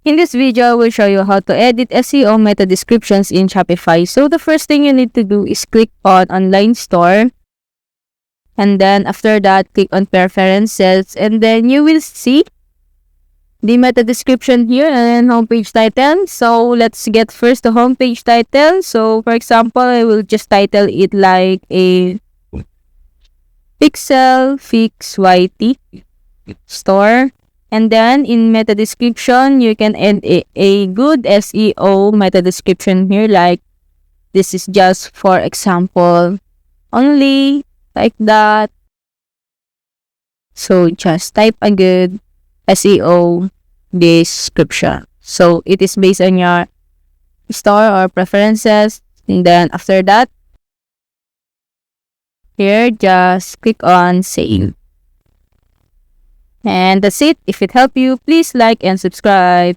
In this video, I will show you how to edit SEO meta descriptions in Shopify. So the first thing you need to do is click on Online Store. And then after that, click on Preferences. And then you will see the meta description here and homepage title. So let's get first the homepage title. So for example, I will just title it like a Pixel Fix YT store. And then in meta description, you can add a good SEO meta description here, like this is just for example only, like that. So just type a good SEO description. So it is based on your store or preferences. And then after that, here just click on save. And that's it. If it helped you, please like and subscribe.